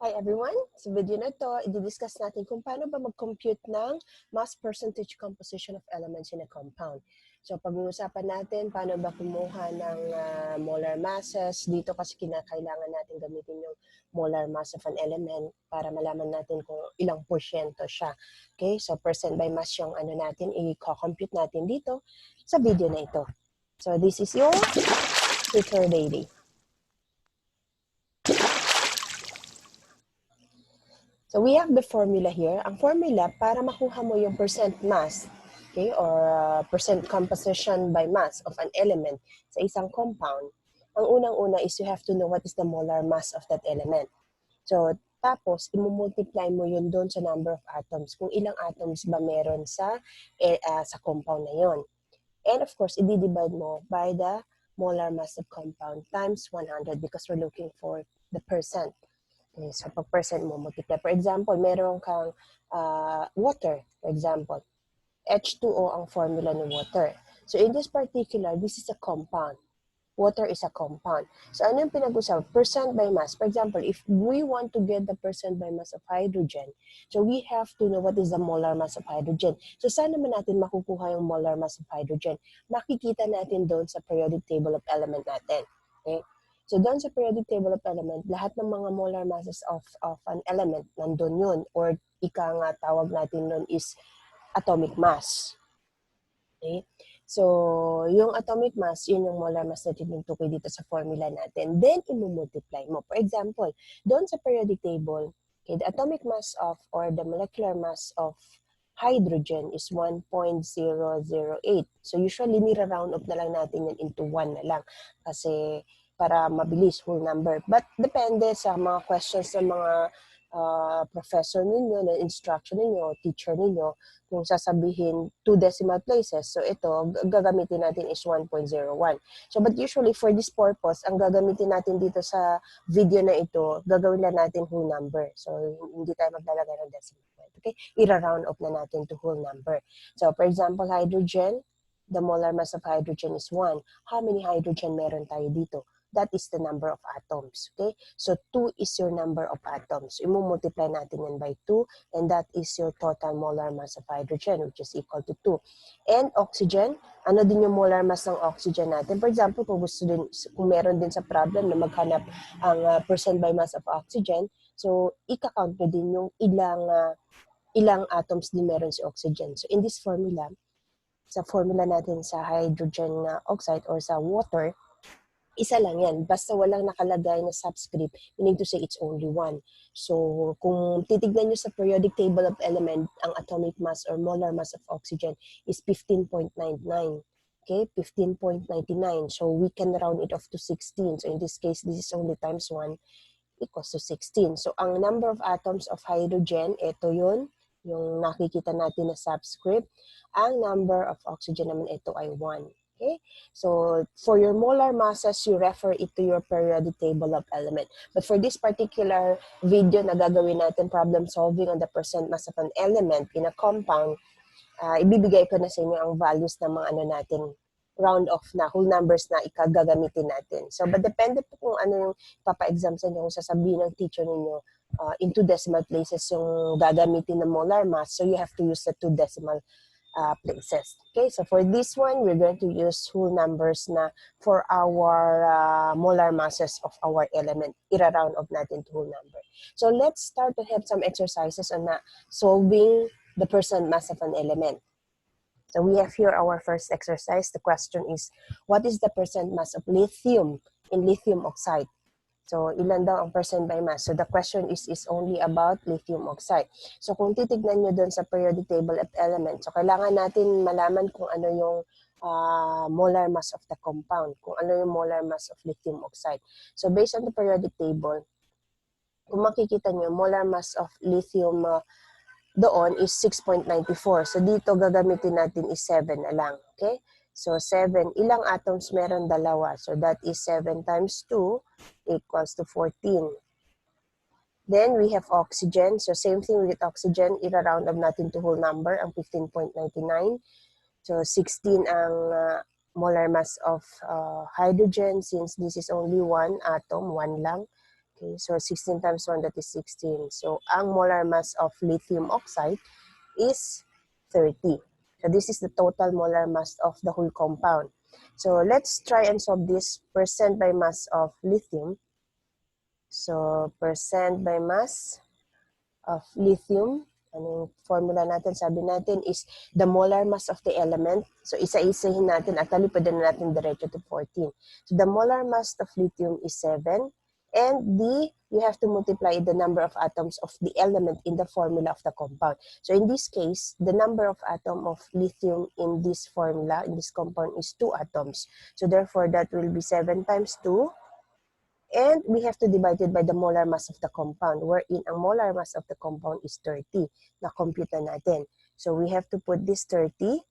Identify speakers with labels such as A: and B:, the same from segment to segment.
A: Hi everyone! Sa video na ito, i-discuss natin kung paano ba mag-compute ng mass percentage composition of elements in a compound. So pag-uusapan natin paano ba kumuha ng molar masses dito kasi kinakailangan natin gamitin yung molar mass of an element para malaman natin kung ilang porsyento siya. Okay, so percent by mass yung natin, i-compute natin dito sa video na ito. So this is your tutor daily. So we have the formula here. Ang formula para makuha mo yung percent mass, okay, or percent composition by mass of an element sa isang compound, ang unang-una is you have to know what is the molar mass of that element. So tapos, imumultiply mo yun doon sa number of atoms. Kung ilang atoms ba meron sa compound na yun. And of course, i-divide mo by the molar mass of compound times 100 because we're looking for the percent. Okay, so pag percent mo, multiply. For example, meron kang water, for example. H2O ang formula ng water. So in this particular, this is a compound. Water is a compound. So ano yung pinag-usapan? Percent by mass. For example, if we want to get the percent by mass of hydrogen, so we have to know what is the molar mass of hydrogen. So saan naman natin makukuha yung molar mass of hydrogen? Makikita natin doon sa periodic table of element natin. Okay? So doon sa periodic table of element, lahat ng mga molar masses of an element, nandun yun. Or ika nga tawag natin nun is atomic mass. Okay? So, yung atomic mass, yun yung molar mass na tinutukoy dito sa formula natin. Then, imumultiply mo. For example, doon sa periodic table, okay, the atomic mass of, or the molecular mass of hydrogen is 1.008. So, usually, nira-round up na lang natin yan into 1 na lang. Kasi, para mabilis whole number. But, depende sa mga questions ng mga professor ninyo, na instruction ninyo, teacher ninyo, kung sasabihin 2 decimal places. So ito, gagamitin natin is 1.01. So but usually for this purpose, ang gagamitin natin dito sa video na ito, gagawin na natin whole number. So hindi tayo maglalagay ng decimal point. Okay? Ira-round up na natin to whole number. So for example, hydrogen, the molar mass of hydrogen is 1. How many hydrogen meron tayo dito? That is the number of atoms. Okay? So 2 is your number of atoms. Imumultiply natin yan by 2. And that is your total molar mass of hydrogen, which is equal to 2. And oxygen, ano din yung molar mass ng oxygen natin? For example, kung kung meron din sa problem na maghanap ang percent by mass of oxygen, so ika-count mo din yung ilang atoms din meron si oxygen. So in this formula, sa formula natin sa hydrogen oxide or sa water, isa lang yan. Basta walang nakalagay na subscript, meaning to say it's only 1. So, kung titignan nyo sa periodic table of element, ang atomic mass or molar mass of oxygen is 15.99. Okay, 15.99. So, we can round it off to 16. So, in this case, this is only times 1 equals to 16. So, ang number of atoms of hydrogen, ito yun, yung nakikita natin na subscript. Ang number of oxygen naman, ito ay 1. Okay? So, for your molar masses, you refer it to your periodic table of element. But for this particular video na gagawin natin, problem solving on the percent mass of an element in a compound, ibibigay ko na sa inyo ang values ng mga natin, round off na, whole numbers na ikagagamitin natin. So, but depende po kung ano yung papa-exam sa inyo, kung sasabihin ng teacher ninyo, in 2 decimal places yung gagamitin ng molar mass, so you have to use the 2 decimal places. Okay, so for this one, we're going to use whole numbers na for our molar masses of our element. Ira-round off natin to whole number. So let's start to have some exercises on solving the percent mass of an element. So we have here our first exercise. The question is, what is the percent mass of lithium in lithium oxide? So, ilan daw ang percent by mass? So, the question is only about lithium oxide. So, kung titignan nyo dun sa periodic table of elements, so kailangan natin malaman kung ano yung molar mass of the compound, kung ano yung molar mass of lithium oxide. So, based on the periodic table, kung makikita nyo, molar mass of lithium doon is 6.94. So, dito gagamitin natin is 7 na lang. Okay? So, 7. Ilang atoms meron? Dalawa. So, that is 7 times 2 equals to 14. Then, we have oxygen. So, same thing with oxygen. Ira-round up natin to whole number, ang 15.99. So, 16 ang molar mass of hydrogen since this is only 1 atom, 1 lang. Okay, so 16 times 1, that is 16. So ang molar mass of lithium oxide is 30. So this is the total molar mass of the whole compound. So let's try and solve this percent by mass of lithium. So percent by mass of lithium, ano yung formula natin, sabi natin is the molar mass of the element. So isa-isahin natin, actually pwede na natin diretso to 14. So the molar mass of lithium is 7, and you have to multiply the number of atoms of the element in the formula of the compound. So in this case, the number of atom of lithium in this formula, in this compound, is 2 atoms. So therefore, that will be 7 times 2, and we have to divide it by the molar mass of the compound, wherein ang molar mass of the compound is 30. Na-compute na natin. So we have to put this 30,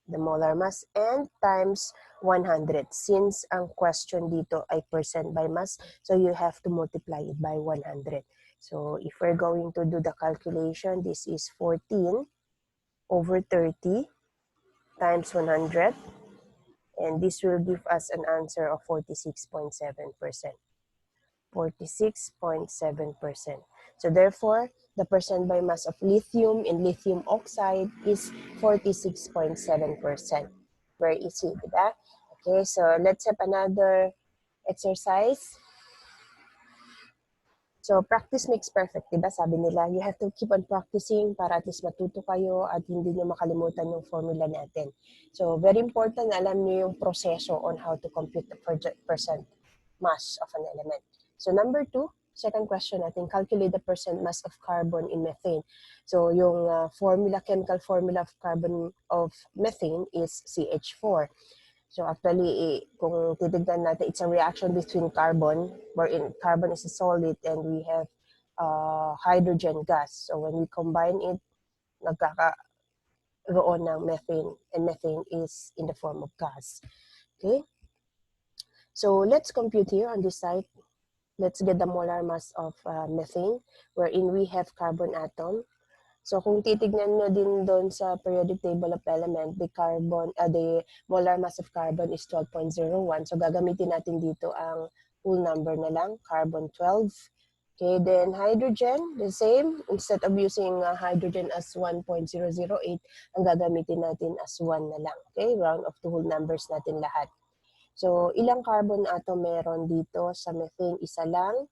A: the molar mass, and times 100. Since ang question dito ay percent by mass, so you have to multiply it by 100. So if we're going to do the calculation, this is 14 over 30 times 100, and this will give us an answer of 46.7%. 46.7%. So therefore, the percent by mass of lithium in lithium oxide is 46.7%. Very easy, diba? Okay, so let's have another exercise. So practice makes perfect, diba? Sabi nila, you have to keep on practicing para at least matuto kayo at hindi nyo makalimutan yung formula natin. So very important, alam nyo yung proseso on how to compute the percent mass of an element. So number 2, second question natin, calculate the percent mass of carbon in methane. So yung chemical formula of carbon of methane is CH4. So actually, kung titignan natin, it's a reaction between carbon, wherein carbon is a solid and we have hydrogen gas. So when we combine it, nagkakaroon ng methane, and methane is in the form of gas. Okay? So let's compute here on this side. Let's get the molar mass of methane, wherein we have carbon atom. So kung titignan nyo din doon sa periodic table of element, the molar mass of carbon is 12.01. So gagamitin natin dito ang whole number na lang, carbon 12. Okay, then hydrogen, the same. Instead of using hydrogen as 1.008, ang gagamitin natin as 1 na lang. Okay, round of the whole numbers natin lahat. So ilang carbon atom meron dito sa methane? Isa lang.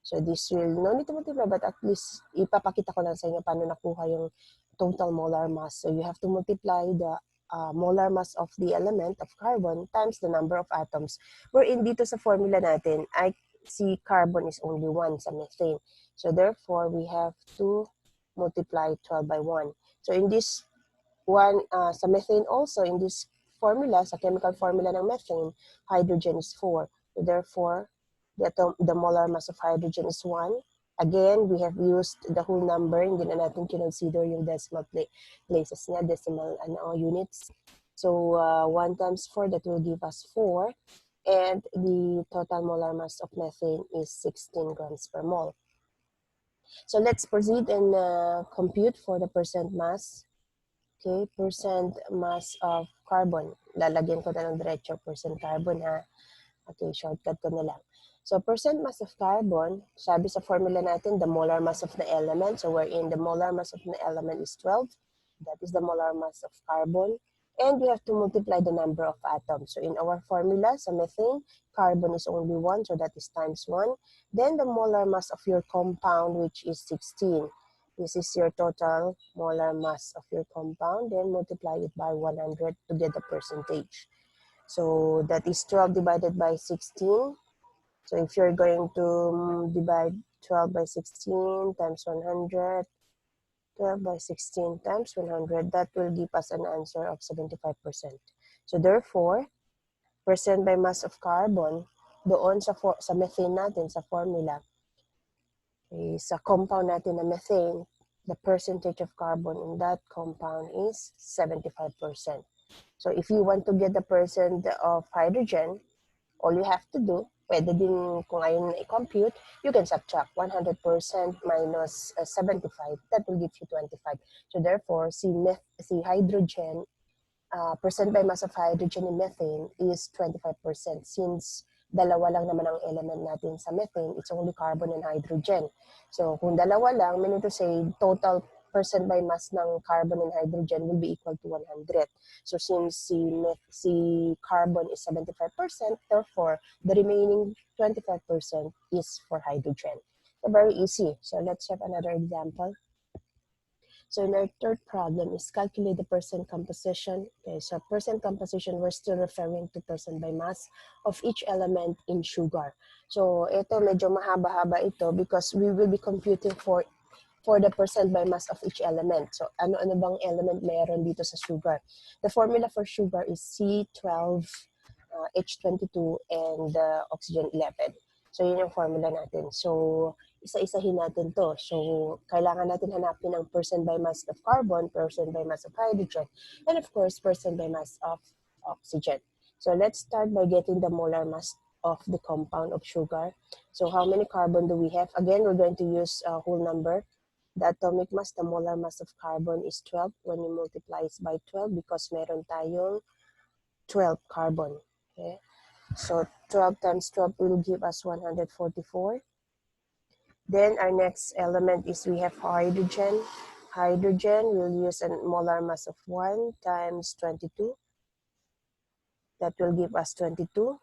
A: So this will, no need to multiply, but at least ipapakita ko lang sa inyo paano nakuha yung total molar mass. So you have to multiply the molar mass of the element of carbon times the number of atoms. Wherein dito sa formula natin, I see carbon is only 1 sa methane. So therefore, we have to multiply 12 by 1. So in this one, sa methane also, in this formula, sa chemical formula ng methane, hydrogen is 4. So therefore, the molar mass of hydrogen is 1. Again, we have used the whole number. Hindi na natin consider yung decimal places niya, decimal units. So 1 times 4, that will give us 4. And the total molar mass of methane is 16 grams per mole. So let's proceed and compute for the percent mass. Okay, percent mass of carbon. Lalagyan ko na ng diretso, percent carbon ha. Okay, shortcut ko na lang. So percent mass of carbon, sabi sa formula natin, the molar mass of the element. So wherein the molar mass of the element is 12. That is the molar mass of carbon. And we have to multiply the number of atoms. So in our formula, sa methane, carbon is only 1, so that is times 1. Then the molar mass of your compound, which is 16. This is your total molar mass of your compound. Then multiply it by 100 to get the percentage. So that is 12 divided by 16. So if you're going to divide 12 by 16 times 100, 12 by 16 times 100, that will give us an answer of 75%. So therefore, percent by mass of carbon, doon sa methane natin, sa formula, sa compound natin na methane, the percentage of carbon in that compound is 75%. So if you want to get the percent of hydrogen, all you have to do, pwede din kung ayaw na i-compute, you can subtract 100% minus 75, that will give you 25. So therefore, si hydrogen, percent by mass of hydrogen in methane is 25%, since dalawa lang naman ang element natin sa methane, it's only carbon and hydrogen. So kung dalawa lang, meaning to say, total percent by mass ng carbon and hydrogen will be equal to 100. So since si carbon is 75%, therefore, the remaining 25% is for hydrogen. So very easy. So let's have another example. So in our third problem is calculate the percent composition. Okay, so percent composition, we're still referring to percent by mass of each element in sugar. So ito medyo mahaba-haba ito because we will be computing for the percent by mass of each element. So ano-ano bang element mayroon dito sa sugar? The formula for sugar is C12, H22, and oxygen 11. So yun yung formula natin. So isa-isahin natin to. So, kailangan natin hanapin ang percent by mass of carbon, percent by mass of hydrogen, and of course, percent by mass of oxygen. So, let's start by getting the molar mass of the compound of sugar. So, how many carbon do we have? Again, we're going to use a whole number. The atomic mass, the molar mass of carbon is 12 when you multiply it by 12 because meron tayong 12 carbon. Okay? So, 12 times 12 will give us 144. Then our next element is we have hydrogen. Hydrogen will use a molar mass of 1 times 22. That will give us 22.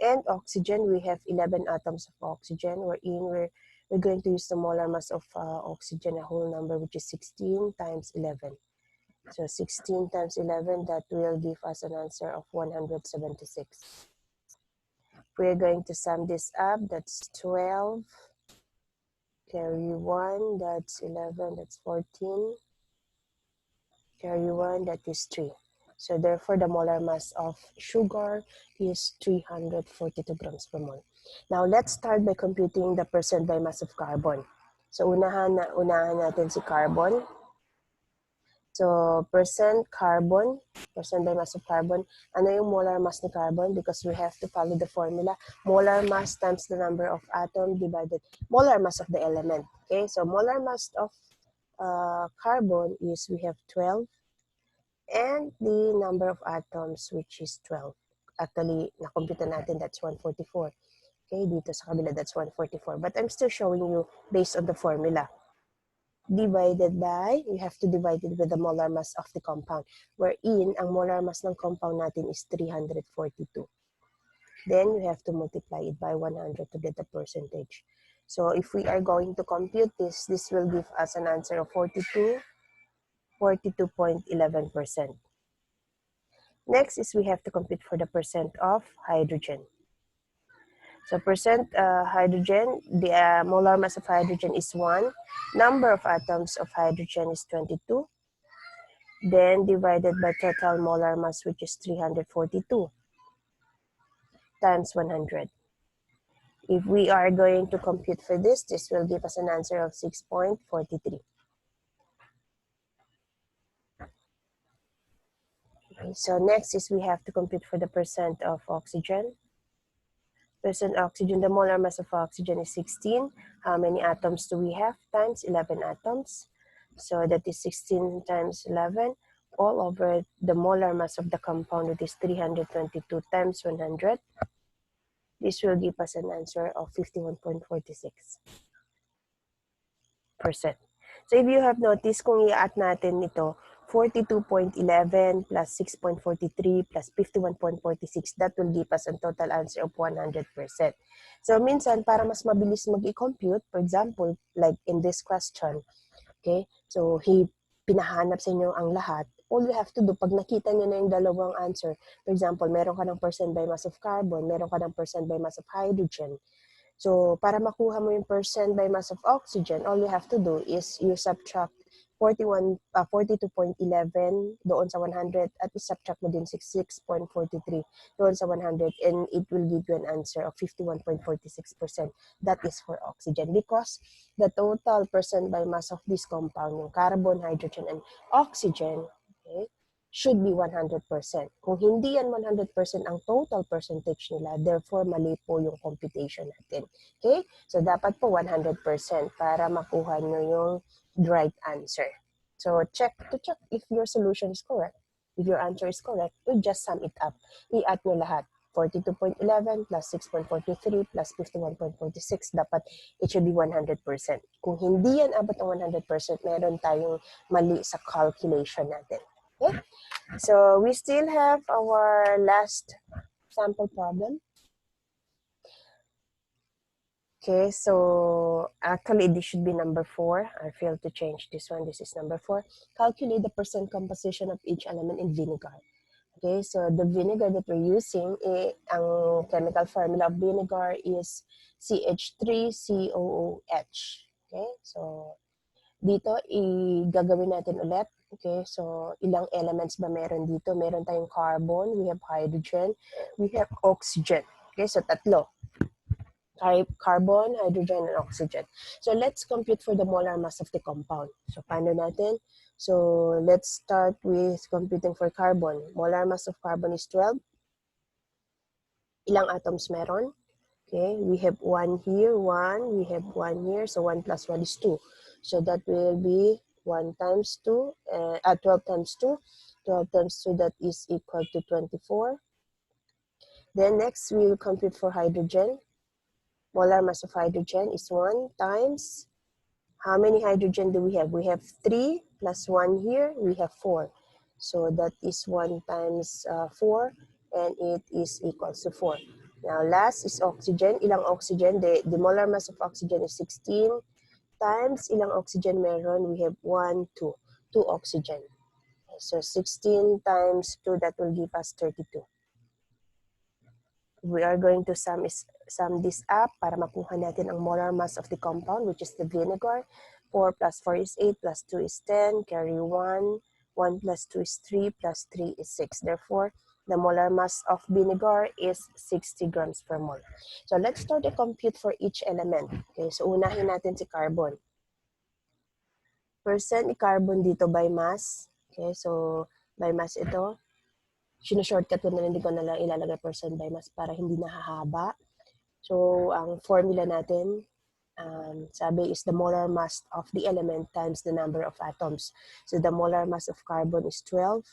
A: And oxygen, we have 11 atoms of oxygen. We're going to use the molar mass of oxygen, a whole number, which is 16 times 11. So 16 times 11, that will give us an answer of 176. We're going to sum this up. That's 12. Carry 1, that's 11, that's 14. Carry 1, that is 3. So therefore, the molar mass of sugar is 342 grams per mole. Now, let's start by computing the percent by mass of carbon. So unahan natin si carbon. So percent carbon, percent by mass of carbon. Ano yung molar mass ni carbon? Because we have to follow the formula. Molar mass times the number of atoms divided molar mass of the element. Okay, so molar mass of carbon is we have 12 and the number of atoms which is 12. Actually, na-compute natin that's 144. Okay, dito sa kabila that's 144. But I'm still showing you based on the formula. Divided by, we have to divide it with the molar mass of the compound, wherein ang molar mass ng compound natin is 342. Then we have to multiply it by 100 to get the percentage. So if we are going to compute this will give us an answer of 42.11%. Next is we have to compute for the percent of hydrogen. So percent hydrogen, the molar mass of hydrogen is 1. Number of atoms of hydrogen is 22. Then divided by total molar mass, which is 342 times 100. If we are going to compute for this will give us an answer of 6.43. Okay, so next is we have to compute for the percent of oxygen. Percent oxygen, the molar mass of oxygen is 16. How many atoms do we have? Times 11 atoms. So that is 16 times 11 all over the molar mass of the compound, which is 322 times 100. This will give us an answer of 51.46%. So if you have noticed, kung i-add natin ito, 42.11 plus 6.43 plus 51.46, that will give us a total answer of 100%. So minsan, para mas mabilis mag-i-compute, for example, like in this question, okay, so pinahanap sa inyo ang lahat, all you have to do, pag nakita nyo na yung dalawang answer, for example, meron ka ng percent by mass of carbon, meron ka ng percent by mass of hydrogen. So, para makuha mo yung percent by mass of oxygen, all you have to do is you subtract 42.11 doon sa 100 at i-subtract mo din 66.43 doon sa 100 and it will give you an answer of 51.46%. That is for oxygen because the total percent by mass of this compound, yung carbon, hydrogen, and oxygen, okay, should be 100%. Kung hindi yan 100% ang total percentage nila, therefore mali po yung computation natin. Okay? So dapat po 100% para makuha nyo yung right answer. So to check if your solution is correct. If your answer is correct, you just sum it up. I-add nyo lahat. 42.11 plus 6.43 plus 51.46. Dapat it should be 100%. Kung hindi yan abot ng 100%, meron tayong mali sa calculation natin. Okay? So we still have our last sample problem. Okay, so actually this should be number 4. I failed to change this one. This is number 4. Calculate the percent composition of each element in vinegar. Okay, so the vinegar that we're using, ang chemical formula of vinegar is CH3COOH. Okay, so dito gagawin natin ulit. Okay, so ilang elements ba meron dito? Meron tayong carbon, we have hydrogen, we have oxygen. Okay, so tatlo. Carbon, hydrogen, and oxygen. So let's compute for the molar mass of the compound. So paano natin? So let's start with computing for carbon. Molar mass of carbon is 12. Ilang atoms meron? Okay, we have 1 here, 1, we have 1 here, so 1 plus 1 is 2. So that will be 1 times 2, 12 times 2. 12 times 2, that is equal to 24. Then next, we will compute for hydrogen. Molar mass of hydrogen is 1 times, how many hydrogen do we have? We have 3 plus 1 here, we have 4. So that is 1 times 4, and it is equals to 4. Now last is oxygen. Ilang oxygen? The molar mass of oxygen is 16 times ilang oxygen meron? We have 1, 2. 2 oxygen. So 16 times 2, that will give us 32. We are going to sum this up para makuha natin ang molar mass of the compound, which is the vinegar. 4 plus 4 is 8, plus 2 is 10, carry 1. 1 plus 2 is 3, plus 3 is 6. Therefore, the molar mass of vinegar is 60 grams per mole. So let's start a compute for each element. Okay, so unahin natin si carbon. Percent i-carbon dito by mass. Okay, so by mass ito. Shortcut ko na lang, hindi ko na lang ilalagay percent by mass para hindi nahahaba. So, ang formula natin, sabi is the molar mass of the element times the number of atoms. So, the molar mass of carbon is 12.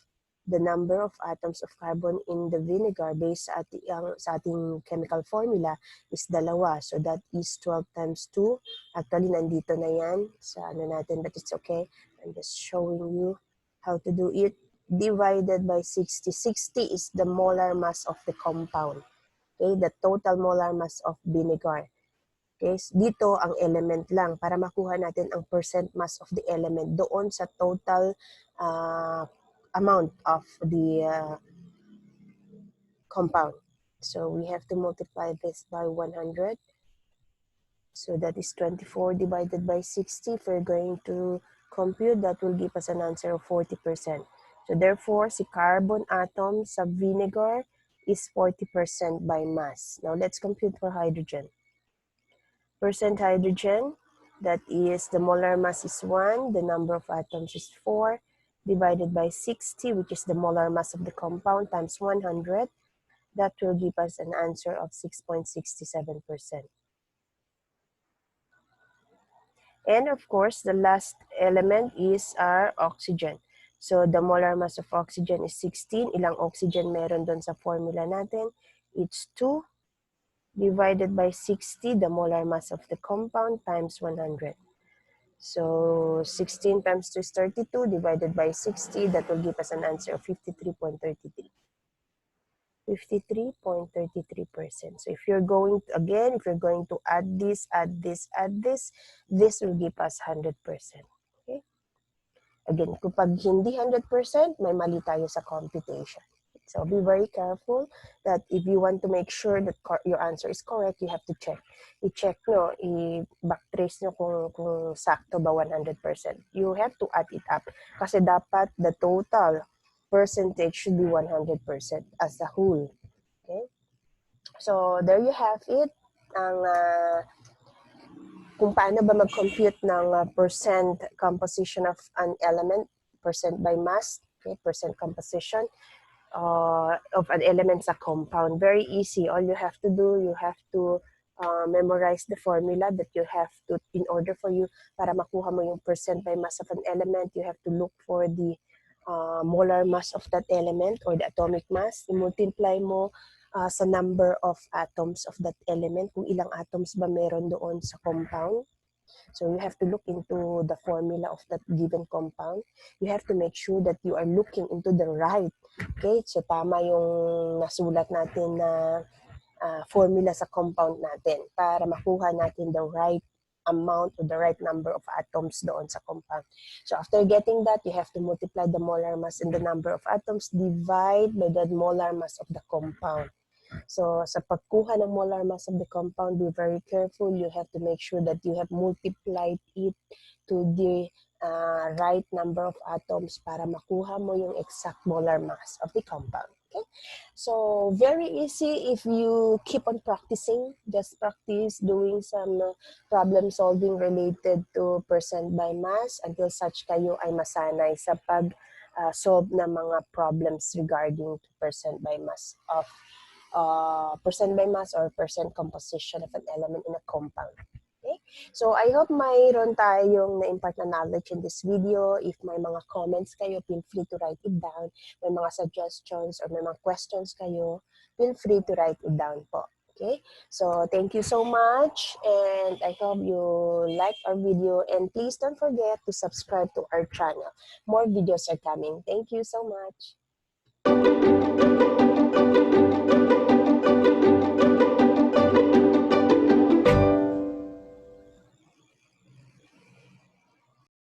A: The number of atoms of carbon in the vinegar based sa ating chemical formula is 2. So, that is 12 times 2. Actually, nandito na yan sa ano natin, but it's okay. I'm just showing you how to do it. Divided by 60. 60 is the molar mass of the compound. Okay, the total molar mass of vinegar. Okay, dito ang element lang para makuha natin ang percent mass of the element doon sa total amount of the compound. So we have to multiply this by 100. So that is 24 divided by 60. If we're going to compute, that will give us an answer of 40%. So therefore, si carbon atom sa vinegar is 40% by mass. Now let's compute for hydrogen. Percent hydrogen, that is the molar mass is 1, the number of atoms is 4, divided by 60, which is the molar mass of the compound, times 100. That will give us an answer of 6.67%. And of course, the last element is our oxygen. So the molar mass of oxygen is 16. Ilang oxygen meron doon sa formula natin? It's 2 divided by 60, the molar mass of the compound, times 100. So 16 times 2 is 32, divided by 60, that will give us an answer of 53.33. 53.33%. So if you're going to, again, if you're going to add this, this will give us 100%. Okay? Again, kapag hindi 100%, may mali tayo sa computation. So be very careful that if you want to make sure that your answer is correct, you have to check. I-check nyo, i-backtrace nyo kung sakto ba 100%. You have to add it up. Kasi dapat the total percentage should be 100% as a whole. Okay? So there you have it. Kung paano ba mag-compute ng percent composition of an element, percent by mass, okay? Percent composition of an element sa compound. Very easy. All you have to do, you have to memorize the formula that you have to, in order for you, para makuha mo yung percent by mass of an element, you have to look for the molar mass of that element or the atomic mass. I-multiply mo sa number of atoms of that element, kung ilang atoms ba meron doon sa compound. So you have to look into the formula of that given compound. You have to make sure that you are looking into the right. Okay, so tama yung nasulat natin na formula sa compound natin para makuha natin the right amount or the right number of atoms doon sa compound. So after getting that, you have to multiply the molar mass and the number of atoms, divide by the molar mass of the compound. So sa pagkuha ng molar mass of the compound, be very careful. You have to make sure that you have multiplied it to the right number of atoms para makuha mo yung exact molar mass of the compound. Okay? So very easy if you keep on practicing. Just practice doing some problem solving related to percent by mass until such kayo ay masanay sa pag-solve ng mga problems regarding to percent by mass of percent by mass or percent composition of an element in a compound. Okay? So I hope mayroon tayong na-impart na knowledge in this video. If may mga comments kayo, feel free to write it down. May mga suggestions or may mga questions kayo, feel free to write it down po. Okay? So thank you so much and I hope you like our video and please don't forget to subscribe to our channel. More videos are coming. Thank you so much.